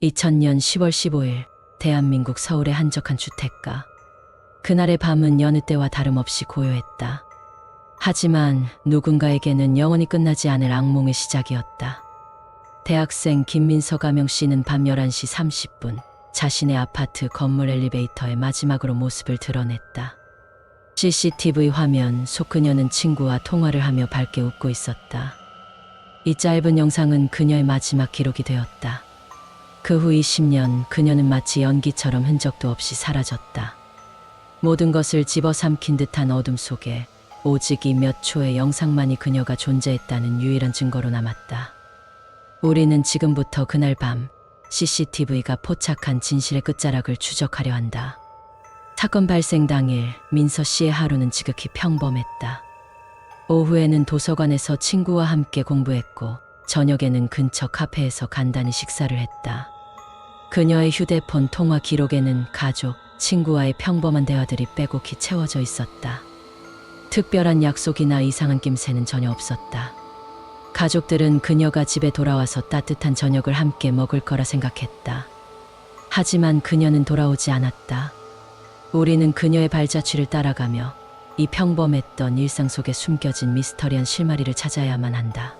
2000년 10월 15일 대한민국 서울의 한적한 주택가. 그날의 밤은 여느 때와 다름없이 고요했다. 하지만 누군가에게는 영원히 끝나지 않을 악몽의 시작이었다. 대학생 김민서 가명 씨는 밤 11시 30분 자신의 아파트 건물 엘리베이터에 마지막으로 모습을 드러냈다. CCTV 화면 속 그녀는 친구와 통화를 하며 밝게 웃고 있었다. 이 짧은 영상은 그녀의 마지막 기록이 되었다. 그 후 20년 그녀는 마치 연기처럼 흔적도 없이 사라졌다. 모든 것을 집어삼킨 듯한 어둠 속에 오직 이 몇 초의 영상만이 그녀가 존재했다는 유일한 증거로 남았다. 우리는 지금부터 그날 밤 CCTV가 포착한 진실의 끝자락을 추적하려 한다. 사건 발생 당일 민서 씨의 하루는 지극히 평범했다. 오후에는 도서관에서 친구와 함께 공부했고 저녁에는 근처 카페에서 간단히 식사를 했다. 그녀의 휴대폰 통화 기록에는 가족, 친구와의 평범한 대화들이 빼곡히 채워져 있었다. 특별한 약속이나 이상한 낌새는 전혀 없었다. 가족들은 그녀가 집에 돌아와서 따뜻한 저녁을 함께 먹을 거라 생각했다. 하지만 그녀는 돌아오지 않았다. 우리는 그녀의 발자취를 따라가며 이 평범했던 일상 속에 숨겨진 미스터리한 실마리를 찾아야만 한다.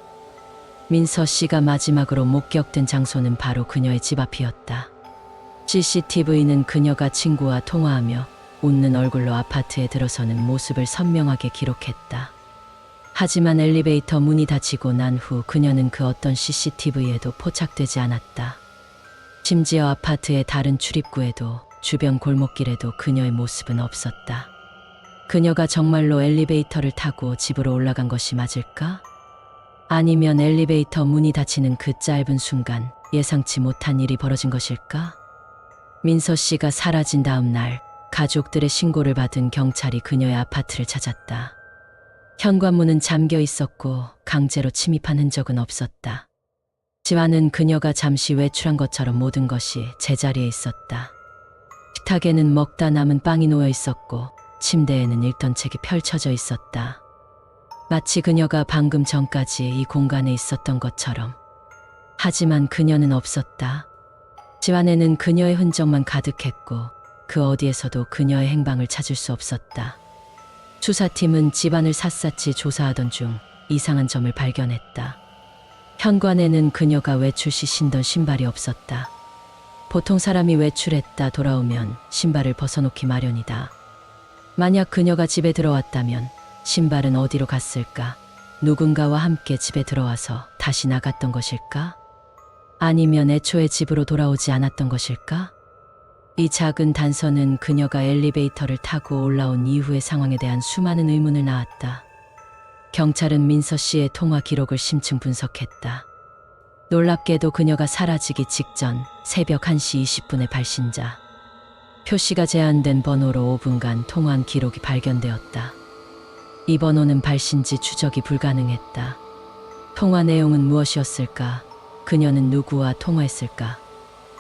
민서 씨가 마지막으로 목격된 장소는 바로 그녀의 집 앞이었다. CCTV는 그녀가 친구와 통화하며 웃는 얼굴로 아파트에 들어서는 모습을 선명하게 기록했다. 하지만 엘리베이터 문이 닫히고 난 후 그녀는 그 어떤 CCTV에도 포착되지 않았다. 심지어 아파트의 다른 출입구에도 주변 골목길에도 그녀의 모습은 없었다. 그녀가 정말로 엘리베이터를 타고 집으로 올라간 것이 맞을까? 아니면 엘리베이터 문이 닫히는 그 짧은 순간 예상치 못한 일이 벌어진 것일까? 민서 씨가 사라진 다음 날 가족들의 신고를 받은 경찰이 그녀의 아파트를 찾았다. 현관문은 잠겨 있었고 강제로 침입한 흔적은 없었다. 집 안은 그녀가 잠시 외출한 것처럼 모든 것이 제자리에 있었다. 식탁에는 먹다 남은 빵이 놓여 있었고 침대에는 읽던 책이 펼쳐져 있었다. 마치 그녀가 방금 전까지 이 공간에 있었던 것처럼. 하지만 그녀는 없었다. 집 안에는 그녀의 흔적만 가득했고 그 어디에서도 그녀의 행방을 찾을 수 없었다. 수사팀은 집안을 샅샅이 조사하던 중 이상한 점을 발견했다. 현관에는 그녀가 외출 시 신던 신발이 없었다. 보통 사람이 외출했다 돌아오면 신발을 벗어놓기 마련이다. 만약 그녀가 집에 들어왔다면 신발은 어디로 갔을까? 누군가와 함께 집에 들어와서 다시 나갔던 것일까? 아니면 애초에 집으로 돌아오지 않았던 것일까? 이 작은 단서는 그녀가 엘리베이터를 타고 올라온 이후의 상황에 대한 수많은 의문을 낳았다. 경찰은 민서 씨의 통화 기록을 심층 분석했다. 놀랍게도 그녀가 사라지기 직전 새벽 1시 20분에 발신자. 표시가 제한된 번호로 5분간 통화한 기록이 발견되었다. 이 번호는 발신지 추적이 불가능했다. 통화 내용은 무엇이었을까? 그녀는 누구와 통화했을까?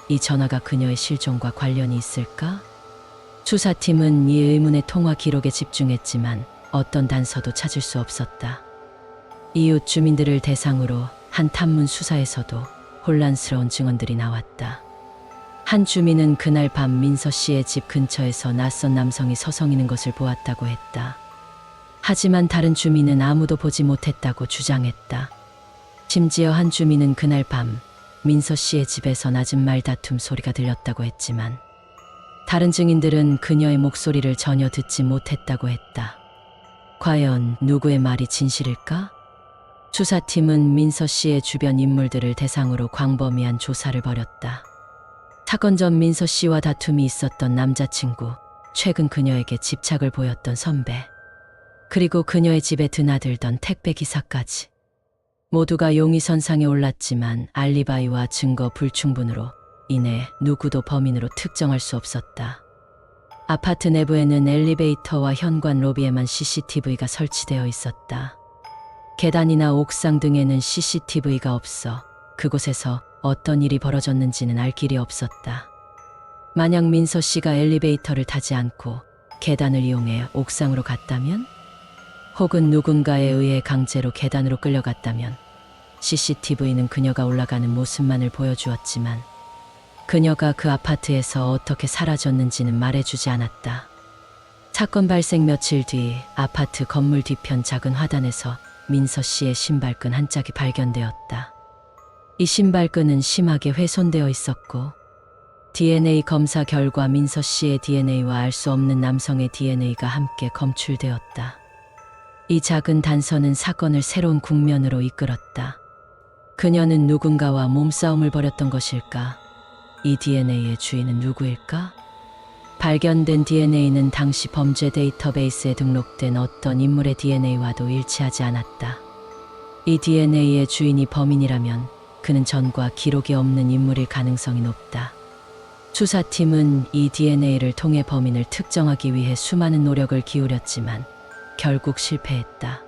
이 전화가 그녀의 실종과 관련이 있을까? 수사팀은 이 의문의 통화 기록에 집중했지만 어떤 단서도 찾을 수 없었다. 이웃 주민들을 대상으로 한 탐문 수사에서도 혼란스러운 증언들이 나왔다. 한 주민은 그날 밤 민서 씨의 집 근처에서 낯선 남성이 서성이는 것을 보았다고 했다. 하지만 다른 주민은 아무도 보지 못했다고 주장했다. 심지어 한 주민은 그날 밤 민서 씨의 집에서 낮은 말다툼 소리가 들렸다고 했지만 다른 증인들은 그녀의 목소리를 전혀 듣지 못했다고 했다. 과연 누구의 말이 진실일까? 수사팀은 민서 씨의 주변 인물들을 대상으로 광범위한 조사를 벌였다. 사건 전 민서 씨와 다툼이 있었던 남자친구, 최근 그녀에게 집착을 보였던 선배, 그리고 그녀의 집에 드나들던 택배 기사까지. 모두가 용의선상에 올랐지만 알리바이와 증거 불충분으로 인해 누구도 범인으로 특정할 수 없었다. 아파트 내부에는 엘리베이터와 현관 로비에만 CCTV가 설치되어 있었다. 계단이나 옥상 등에는 CCTV가 없어 그곳에서 어떤 일이 벌어졌는지는 알 길이 없었다. 만약 민서 씨가 엘리베이터를 타지 않고 계단을 이용해 옥상으로 갔다면? 혹은 누군가에 의해 강제로 계단으로 끌려갔다면 CCTV는 그녀가 올라가는 모습만을 보여주었지만 그녀가 그 아파트에서 어떻게 사라졌는지는 말해주지 않았다. 사건 발생 며칠 뒤 아파트 건물 뒤편 작은 화단에서 민서 씨의 신발끈 한 짝이 발견되었다. 이 신발끈은 심하게 훼손되어 있었고 DNA 검사 결과 민서 씨의 DNA와 알 수 없는 남성의 DNA가 함께 검출되었다. 이 작은 단서는 사건을 새로운 국면으로 이끌었다. 그녀는 누군가와 몸싸움을 벌였던 것일까? 이 DNA의 주인은 누구일까? 발견된 DNA는 당시 범죄 데이터베이스에 등록된 어떤 인물의 DNA와도 일치하지 않았다. 이 DNA의 주인이 범인이라면 그는 전과 기록이 없는 인물일 가능성이 높다. 수사팀은 이 DNA를 통해 범인을 특정하기 위해 수많은 노력을 기울였지만 결국 실패했다.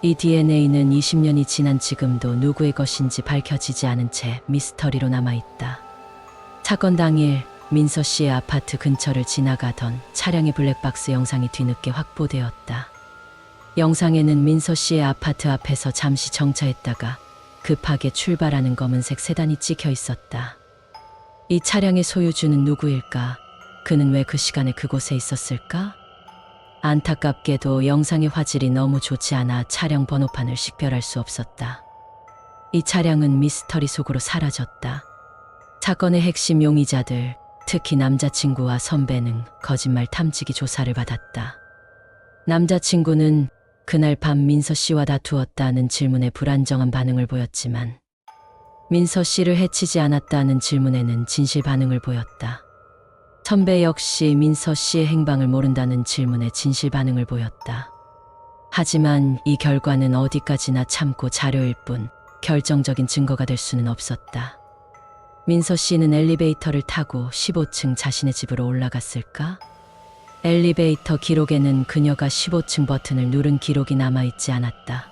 이 DNA는 20년이 지난 지금도 누구의 것인지 밝혀지지 않은 채 미스터리로 남아있다. 사건 당일 민서 씨의 아파트 근처를 지나가던 차량의 블랙박스 영상이 뒤늦게 확보되었다. 영상에는 민서 씨의 아파트 앞에서 잠시 정차했다가 급하게 출발하는 검은색 세단이 찍혀 있었다. 이 차량의 소유주는 누구일까? 그는 왜 그 시간에 그곳에 있었을까? 안타깝게도 영상의 화질이 너무 좋지 않아 차량 번호판을 식별할 수 없었다. 이 차량은 미스터리 속으로 사라졌다. 사건의 핵심 용의자들, 특히 남자친구와 선배는 거짓말 탐지기 조사를 받았다. 남자친구는 그날 밤 민서 씨와 다투었다는 질문에 불안정한 반응을 보였지만 민서 씨를 해치지 않았다는 질문에는 진실 반응을 보였다. 선배 역시 민서 씨의 행방을 모른다는 질문에 진실 반응을 보였다. 하지만 이 결과는 어디까지나 참고 자료일 뿐 결정적인 증거가 될 수는 없었다. 민서 씨는 엘리베이터를 타고 15층 자신의 집으로 올라갔을까? 엘리베이터 기록에는 그녀가 15층 버튼을 누른 기록이 남아있지 않았다.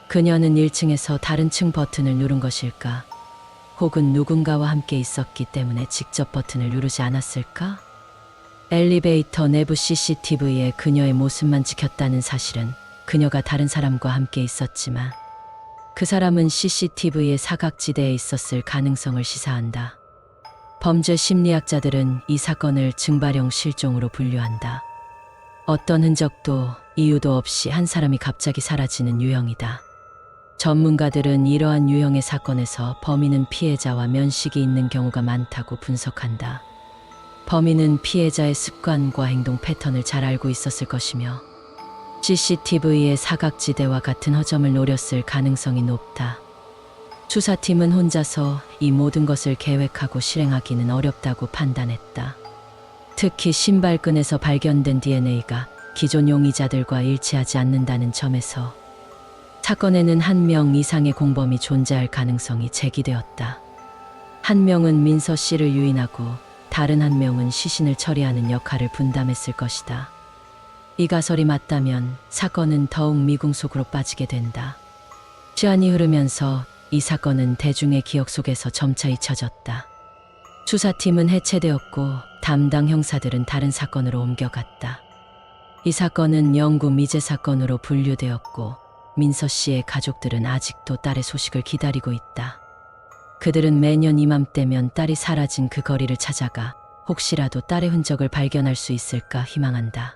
그녀는 1층에서 다른 층 버튼을 누른 것일까? 혹은 누군가와 함께 있었기 때문에 직접 버튼을 누르지 않았을까? 엘리베이터 내부 CCTV에 그녀의 모습만 찍혔다는 사실은 그녀가 다른 사람과 함께 있었지만 그 사람은 CCTV의 사각지대에 있었을 가능성을 시사한다. 범죄 심리학자들은 이 사건을 증발형 실종으로 분류한다. 어떤 흔적도 이유도 없이 한 사람이 갑자기 사라지는 유형이다. 전문가들은 이러한 유형의 사건에서 범인은 피해자와 면식이 있는 경우가 많다고 분석한다. 범인은 피해자의 습관과 행동 패턴을 잘 알고 있었을 것이며 CCTV의 사각지대와 같은 허점을 노렸을 가능성이 높다. 수사팀은 혼자서 이 모든 것을 계획하고 실행하기는 어렵다고 판단했다. 특히 신발끈에서 발견된 DNA가 기존 용의자들과 일치하지 않는다는 점에서 사건에는 한 명 이상의 공범이 존재할 가능성이 제기되었다. 한 명은 민서 씨를 유인하고 다른 한 명은 시신을 처리하는 역할을 분담했을 것이다. 이 가설이 맞다면 사건은 더욱 미궁 속으로 빠지게 된다. 시간이 흐르면서 이 사건은 대중의 기억 속에서 점차 잊혀졌다. 수사팀은 해체되었고 담당 형사들은 다른 사건으로 옮겨갔다. 이 사건은 영구 미제 사건으로 분류되었고 민서 씨의 가족들은 아직도 딸의 소식을 기다리고 있다. 그들은 매년 이맘때면 딸이 사라진 그 거리를 찾아가 혹시라도 딸의 흔적을 발견할 수 있을까 희망한다.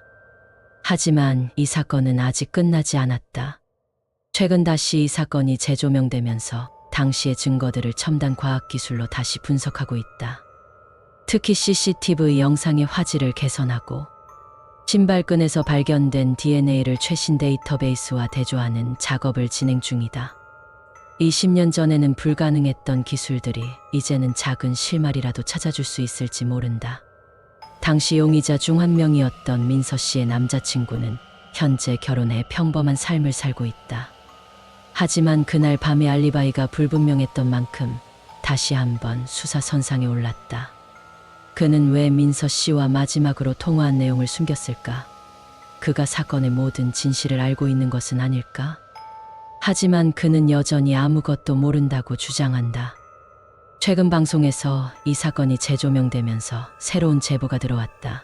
하지만 이 사건은 아직 끝나지 않았다. 최근 다시 이 사건이 재조명되면서 당시의 증거들을 첨단 과학기술로 다시 분석하고 있다. 특히 CCTV 영상의 화질을 개선하고 신발끈에서 발견된 DNA를 최신 데이터베이스와 대조하는 작업을 진행 중이다. 20년 전에는 불가능했던 기술들이 이제는 작은 실마리라도 찾아줄 수 있을지 모른다. 당시 용의자 중 한 명이었던 민서 씨의 남자친구는 현재 결혼해 평범한 삶을 살고 있다. 하지만 그날 밤의 알리바이가 불분명했던 만큼 다시 한번 수사 선상에 올랐다. 그는 왜 민서 씨와 마지막으로 통화한 내용을 숨겼을까? 그가 사건의 모든 진실을 알고 있는 것은 아닐까? 하지만 그는 여전히 아무것도 모른다고 주장한다. 최근 방송에서 이 사건이 재조명되면서 새로운 제보가 들어왔다.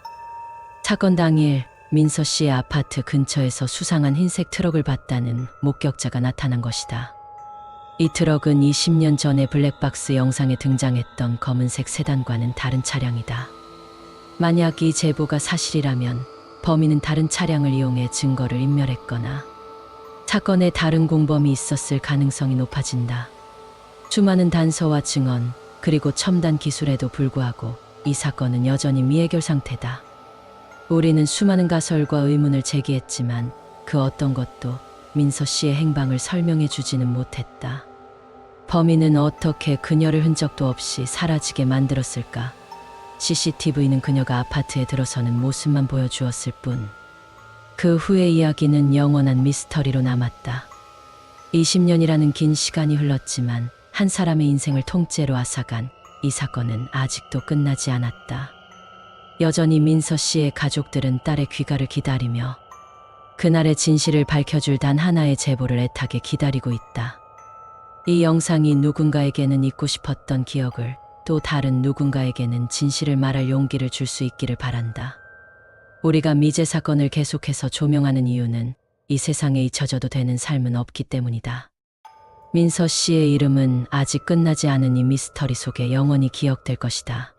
사건 당일 민서 씨의 아파트 근처에서 수상한 흰색 트럭을 봤다는 목격자가 나타난 것이다. 이 트럭은 20년 전에 블랙박스 영상에 등장했던 검은색 세단과는 다른 차량이다. 만약 이 제보가 사실이라면 범인은 다른 차량을 이용해 증거를 인멸했거나 사건에 다른 공범이 있었을 가능성이 높아진다. 수많은 단서와 증언, 그리고 첨단 기술에도 불구하고 이 사건은 여전히 미해결 상태다. 우리는 수많은 가설과 의문을 제기했지만 그 어떤 것도 민서 씨의 행방을 설명해 주지는 못했다. 범인은 어떻게 그녀를 흔적도 없이 사라지게 만들었을까? CCTV는 그녀가 아파트에 들어서는 모습만 보여주었을 뿐. 그 후의 이야기는 영원한 미스터리로 남았다. 20년이라는 긴 시간이 흘렀지만 한 사람의 인생을 통째로 앗아간 이 사건은 아직도 끝나지 않았다. 여전히 민서 씨의 가족들은 딸의 귀가를 기다리며 그날의 진실을 밝혀줄 단 하나의 제보를 애타게 기다리고 있다. 이 영상이 누군가에게는 잊고 싶었던 기억을, 또 다른 누군가에게는 진실을 말할 용기를 줄 수 있기를 바란다. 우리가 미제 사건을 계속해서 조명하는 이유는 이 세상에 잊혀져도 되는 삶은 없기 때문이다. 민서 씨의 이름은 아직 끝나지 않은 이 미스터리 속에 영원히 기억될 것이다.